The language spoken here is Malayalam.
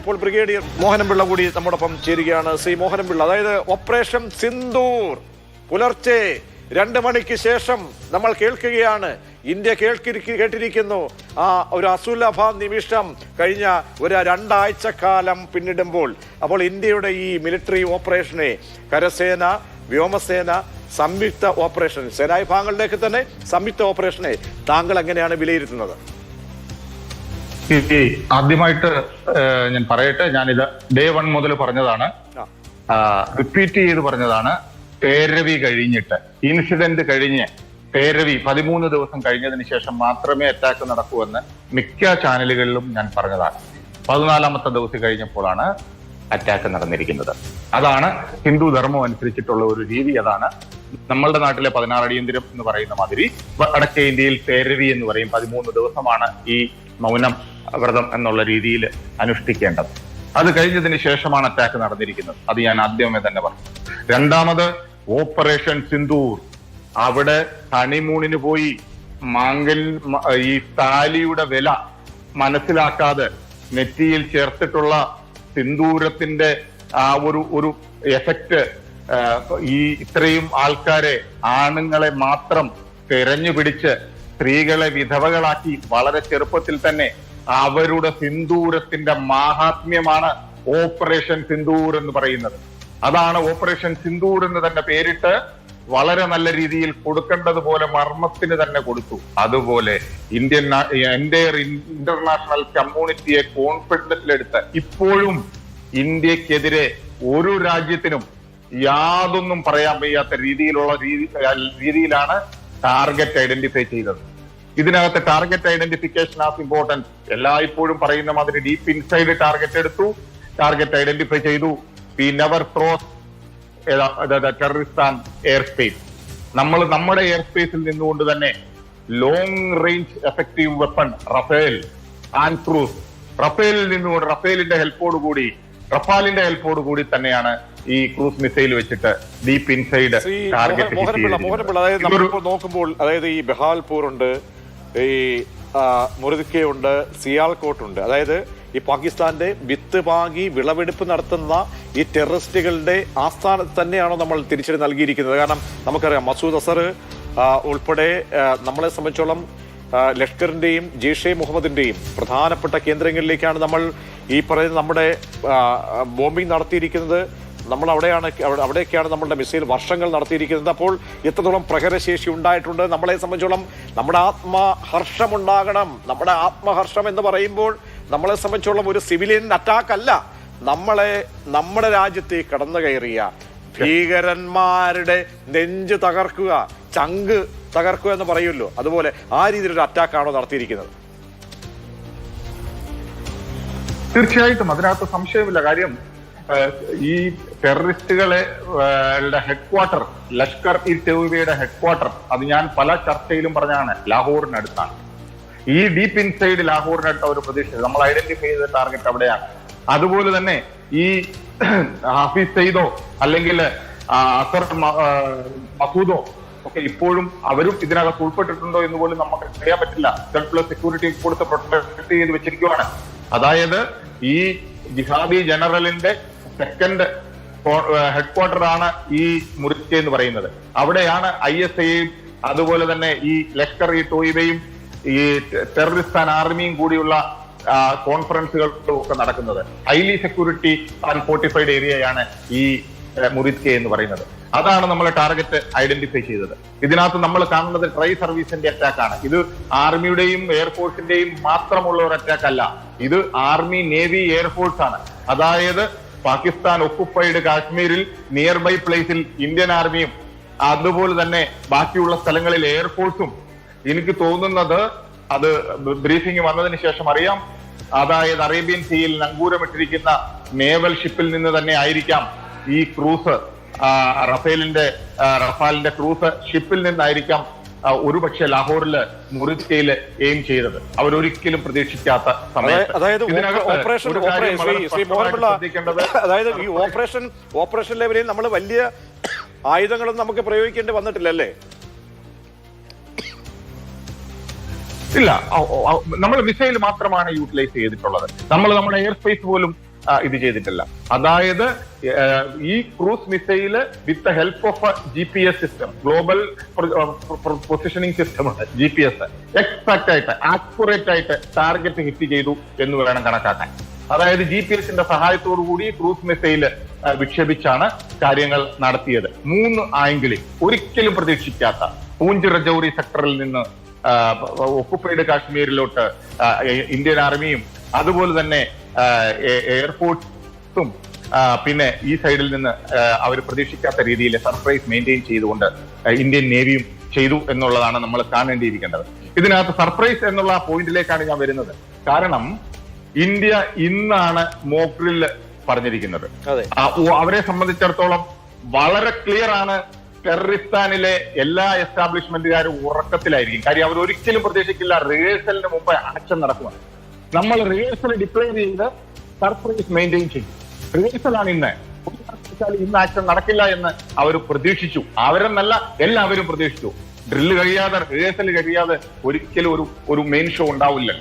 ഇപ്പോൾ ബ്രിഗേഡിയർ മോഹനൻപിള്ള കൂടി നമ്മോടൊപ്പം ചേരുകയാണ്. ശ്രീ മോഹനൻപിള്ള, അതായത് ഓപ്പറേഷൻ സിന്ദൂർ പുലർച്ചെ 2 മണിക്ക് ശേഷം നമ്മൾ കേൾക്കുകയാണ്. ഇന്ത്യ കേട്ടിരിക്കുന്നു ആ ഒരു അസുലഭ നിമിഷം കഴിഞ്ഞ ഒരു 2 ആഴ്ചക്കാലം പിന്നിടുമ്പോൾ. അപ്പോൾ ഇന്ത്യയുടെ ഈ മിലിറ്ററി ഓപ്പറേഷനെ കരസേന, വ്യോമസേന സംയുക്ത ഓപ്പറേഷൻ, സേനാവിഭാഗങ്ങളിലേക്ക് തന്നെ സംയുക്ത ഓപ്പറേഷനെ താങ്കൾ എങ്ങനെയാണ് വിലയിരുത്തുന്നത്? ആദ്യമായിട്ട് ഞാൻ പറയട്ടെ, ഞാനിത് ഡേ 1 മുതൽ പറഞ്ഞതാണ്, റിപ്പീറ്റ് ചെയ്ത് പറഞ്ഞതാണ്. പേരവി കഴിഞ്ഞിട്ട്, ഇൻസിഡന്റ് കഴിഞ്ഞ് പേരവി 13 ദിവസം കഴിഞ്ഞതിന് ശേഷം മാത്രമേ അറ്റാക്ക് നടക്കൂ എന്ന് മിക്ക ചാനലുകളിലും ഞാൻ പറഞ്ഞതാണ്. 14ാമത്തെ ദിവസം കഴിഞ്ഞപ്പോഴാണ് അറ്റാക്ക് നടന്നിരിക്കുന്നത്. അതാണ് ഹിന്ദു ധർമ്മം അനുസരിച്ചിട്ടുള്ള ഒരു രീതി. അതാണ് നമ്മളുടെ നാട്ടിലെ 16 അടിയന്തരം എന്ന് പറയുന്ന മാതിരി വടക്കേ ഇന്ത്യയിൽ പേരവി എന്ന് പറയും. 13 ദിവസമാണ് ഈ മൗനം വ്രതം എന്നുള്ള രീതിയിൽ അനുഷ്ഠിക്കേണ്ടത്. അത് കഴിഞ്ഞതിന് ശേഷമാണ് അറ്റാക്ക് നടന്നിരിക്കുന്നത്. അത് ഞാൻ ആദ്യമേ തന്നെ പറഞ്ഞു. രണ്ടാമത് ഓപ്പറേഷൻ സിന്ദൂർ, അവിടെ ഹണിമൂണിന് പോയി ഈ താലിയുടെ വില മനസ്സിലാക്കാതെ നെറ്റിയിൽ ചേർത്തിട്ടുള്ള സിന്ദൂരത്തിന്റെ ആ ഒരു എഫക്റ്റ് ഈ ഇത്രയും ആൾക്കാരെ, ആണുങ്ങളെ മാത്രം തെരഞ്ഞു പിടിച്ച് സ്ത്രീകളെ വിധവകളാക്കി വളരെ ചെറുപ്പത്തിൽ തന്നെ അവരുടെ സിന്ദൂരത്തിന്റെ മാഹാത്മ്യമാണ് ഓപ്പറേഷൻ സിന്ദൂർ എന്ന് പറയുന്നത്. അതാണ് ഓപ്പറേഷൻ സിന്ദൂർ എന്ന് തന്നെ പേരിട്ട് വളരെ നല്ല രീതിയിൽ കൊടുക്കേണ്ടതുപോലെ മർമ്മത്തിന് തന്നെ കൊടുത്തു. അതുപോലെ ഇന്റർനാഷണൽ കമ്മ്യൂണിറ്റിയെ കോൺഫിഡൻസിലെടുത്ത് ഇപ്പോഴും ഇന്ത്യക്കെതിരെ ഒരു രാജ്യത്തിനും യാതൊന്നും പറയാൻ വയ്യാത്ത രീതിയിലാണ് ടാർഗറ്റ് ഐഡന്റിഫൈ ചെയ്തത്. ഇതിനകത്ത് ടാർഗറ്റ് ഐഡന്റിഫിക്കേഷൻ ആസ് ഇമ്പോർട്ടൻസ്. എല്ലായ്പ്പോഴും പറയുന്ന മാതിരി ഡീപ്പ് ഇൻസൈഡ് ടാർഗറ്റ് എടുത്തു, ടാർഗറ്റ് ഐഡന്റിഫൈ ചെയ്തു. We never cross terrorist air space. നമ്മൾ നമ്മുടെ എയർ സ്പേസിൽ നിന്നുകൊണ്ട് തന്നെ long range effective weapon Rafale and cruise, റഫേലിന്റെ റഫാലിന്റെ ഹെൽപ്പോട് കൂടി തന്നെയാണ് ഈ ക്രൂസ് മിസൈൽ വെച്ചിട്ട് ഡീപ്പ് ഇൻസൈഡ് ടാർഗറ്റ്. അതായത് നമ്മളിപ്പോൾ നോക്കുമ്പോൾ, അതായത് ഈ ബഹാൽപൂർ ഉണ്ട്, ഈ മുറിദ്ക്കെ ഉണ്ട്, സിയാൽകോട്ട് ഉണ്ട്. അതായത് ഈ പാകിസ്ഥാന്റെ വിത്ത് പാകി വിളവെടുപ്പ് നടത്തുന്ന ഈ ടെററിസ്റ്റുകളുടെ ആസ്ഥാനത്ത് തന്നെയാണോ നമ്മൾ തിരിച്ചടി നൽകിയിരിക്കുന്നത്? കാരണം നമുക്കറിയാം, മസൂദ് അസർ ഉൾപ്പെടെ നമ്മളെ സംബന്ധിച്ചോളം ലഷ്കറിന്റെയും ജെയ്ഷെ മുഹമ്മദിന്റെയും പ്രധാനപ്പെട്ട കേന്ദ്രങ്ങളിലേക്കാണ് നമ്മൾ ഈ പറയുന്ന നമ്മുടെ ബോംബിംഗ് നടത്തിയിരിക്കുന്നത്. നമ്മൾ അവിടെയൊക്കെയാണ് നമ്മളുടെ മിസൈൽ വർഷങ്ങൾ നടത്തിയിരിക്കുന്നത്. അപ്പോൾ എത്രത്തോളം പ്രഹരശേഷി ഉണ്ടായിട്ടുണ്ട്? നമ്മളെ സംബന്ധിച്ചോളം നമ്മുടെ ആത്മഹർഷമുണ്ടാകണം. നമ്മുടെ ആത്മഹർഷം എന്ന് പറയുമ്പോൾ നമ്മളെ സംബന്ധിച്ചോളം ഒരു സിവിലിയൻ അറ്റാക്ക് അല്ല, നമ്മുടെ രാജ്യത്തേക്ക് കടന്നു കയറിയ ഭീകരന്മാരുടെ നെഞ്ച് തകർക്കുക, ചങ്ക് തകർക്കുക എന്ന് പറയുമല്ലോ, അതുപോലെ ആ രീതിയിലൊരു അറ്റാക്കാണോ നടത്തിയിരിക്കുന്നത്? തീർച്ചയായിട്ടും അതിനകത്ത് സംശയമില്ല. കാര്യം ഈ ടെററിസ്റ്റുകളെ ഹെഡ്ക്വാർട്ടർ, ലഷ്കർ ഇ തൗബയുടെ ഹെഡ്ക്വാർട്ടർ, അത് ഞാൻ പല ചർച്ചയിലും പറഞ്ഞാണ്, ലാഹോറിനടുത്താണ്. ഈ ഡീപ്പ് ഇൻസൈഡ് ലാഹോറിനടുത്ത ഒരു പ്രതീക്ഷ നമ്മൾ ഐഡന്റിഫൈ ചെയ്ത ടാർഗറ്റ് അവിടെയാണ്. അതുപോലെ തന്നെ ഈ ഹാഫിസ് സയ്യിദോ അല്ലെങ്കിൽ അസർ മസൂദോ ഒക്കെ ഇപ്പോഴും അവരും ഇതിനകത്ത് ഉൾപ്പെട്ടിട്ടുണ്ടോ എന്ന് പോലും നമുക്ക് അറിയാൻ പറ്റില്ല. Z+ സെക്യൂരിറ്റി കൊടുത്ത് പ്രൊട്ടക്ട് ചെയ്ത് വെച്ചിരിക്കുവാണ്. അതായത് ഈ ജിഹാദി ജനറലിന്റെ സെക്കൻഡ് ഹെഡ്ക്വാർട്ടർ ആണ് ഈ മുറിദ്ക്കെ എന്ന് പറയുന്നത്. അവിടെയാണ് ISIയും അതുപോലെ തന്നെ ഈ ലഷ്കർ ഇ തോയ്ബയും ഈ ടെററിസ്റ്റ് ആർമിയും കൂടിയുള്ള കോൺഫറൻസുകളും ഒക്കെ നടക്കുന്നത്. ഹൈലി സെക്യൂരിറ്റി ആൻഡ് ഫോർട്ടിഫൈഡ് ഏരിയയാണ് ഈ മുറിദ്ക്കെ എന്ന് പറയുന്നത്. അതാണ് നമ്മൾ ടാർഗറ്റ് ഐഡന്റിഫൈ ചെയ്തത്. ഇതിനകത്ത് നമ്മൾ കാണുന്നത് ട്രൈ സർവീസിന്റെ അറ്റാക്കാണ്. ഇത് ആർമിയുടെയും എയർഫോഴ്സിന്റെയും മാത്രമുള്ള ഒരു അറ്റാക്ക് അല്ല, ഇത് ആർമി, നേവി, എയർഫോഴ്സ് ആണ്. അതായത് പാകിസ്ഥാൻ ഒക്കുപ്പൈഡ് കാശ്മീരിൽ നിയർ ബൈ പ്ലേസിൽ ഇന്ത്യൻ ആർമിയും അതുപോലെ തന്നെ ബാക്കിയുള്ള സ്ഥലങ്ങളിൽ എയർഫോഴ്സും. എനിക്ക് തോന്നുന്നത് അത് ബ്രീഫിംഗ് വന്നതിന് ശേഷം അറിയാം, അതായത് അറേബ്യൻ സീയിൽ നങ്കൂരമിട്ടിരിക്കുന്ന നേവൽ ഷിപ്പിൽ നിന്ന് തന്നെ ആയിരിക്കാം ഈ ക്രൂസ്, റഫാലിന്റെ ക്രൂസ് ഷിപ്പിൽ നിന്നായിരിക്കാം ഒരുപക്ഷെ ലാഹോറില് മുറിദ്ക്കെയില് എയിം ചെയ്തത്. അവരൊരിക്കലും പ്രതീക്ഷിക്കാത്ത സമയത്ത്. അതായത് ഈ ഓപ്പറേഷൻ ലെവലിൽ നമ്മൾ വലിയ ആയുധങ്ങളൊന്നും നമുക്ക് പ്രയോഗിക്കേണ്ടി വന്നിട്ടില്ലല്ലേ? ഇല്ല, നമ്മൾ മിസൈൽ മാത്രമാണ് യൂട്ടിലൈസ് ചെയ്തിട്ടുള്ളത്. നമ്മൾ നമ്മുടെ എയർ സ്പേസ് പോലും ഇത് ചെയ്തിട്ടില്ല. അതായത് ഈ cruise missile with the help of GPS system, global positioning system ഉണ്ട്, GPS, എക്സാക്ട് ആയിട്ട് ആക്യുറേറ്റ് ആയിട്ട് ടാർഗറ്റ് ഹിറ്റ് ചെയ്തു എന്ന് വേണം കണക്കാക്കാൻ. അതായത് GPS-ന്റെ സഹായത്തോടു കൂടി ക്രൂസ് മിസൈല് വിക്ഷേപിച്ചാണ് കാര്യങ്ങൾ നടത്തിയത്. 3 ആംഗിളിൽ ഒരിക്കലും പ്രതീക്ഷിക്കാത്ത പൂഞ്ച് രജൌരി സെക്ടറിൽ നിന്ന് ഒക്കുപ്പൈഡ് കാശ്മീരിലോട്ട് ഇന്ത്യൻ ആർമിയും അതുപോലെ തന്നെ എയർഫോഴ്സും പിന്നെ ഈ സൈഡിൽ നിന്ന് അവർ പ്രതീക്ഷിക്കാത്ത രീതിയിൽ സർപ്രൈസ് മെയിൻറ്റെയിൻ ചെയ്തുകൊണ്ട് ഇന്ത്യൻ നേവിയും ചെയ്തു എന്നുള്ളതാണ് നമ്മൾ കാണേണ്ടിയിരിക്കേണ്ടത്. ഇതിനകത്ത് സർപ്രൈസ് എന്നുള്ള പോയിന്റിലേക്കാണ് ഞാൻ വരുന്നത്. കാരണം ഇന്ത്യ ഇന്നാണ് മോക്ക് ഡ്രിൽ പറഞ്ഞിരിക്കുന്നത്. അവരെ സംബന്ധിച്ചിടത്തോളം വളരെ ക്ലിയർ ആണ്, ടെററിസ്ഥാനിലെ എല്ലാ എസ്റ്റാബ്ലിഷ്മെന്റുകാരും ഉറക്കത്തിലായിരിക്കും. കാര്യം അവർ ഒരിക്കലും പ്രതീക്ഷിക്കില്ല റിഹേഴ്സലിന് മുമ്പ് ആക്ഷൻ നടക്കുമെന്ന്. നമ്മൾ റിഹേഴ്സൽ ഡിക്ലെയർ ചെയ്ത് സർപ്രൈസ് മെയിൻറ്റെയിൻ ചെയ്യും. റിഹേഴ്സലാണ് ഇന്ന്. ഇന്ന് ആക്ഷൻ നടക്കില്ല എന്ന് അവർ പ്രതീക്ഷിച്ചു. അവരെന്നല്ല, എല്ലാവരും പ്രതീക്ഷിച്ചു. ഡ്രില്ല് കഴിയാതെ, റിഹേഴ്സൽ കഴിയാതെ ഒരിക്കലും ഒരു മെയിൻ ഷോ ഉണ്ടാവില്ല.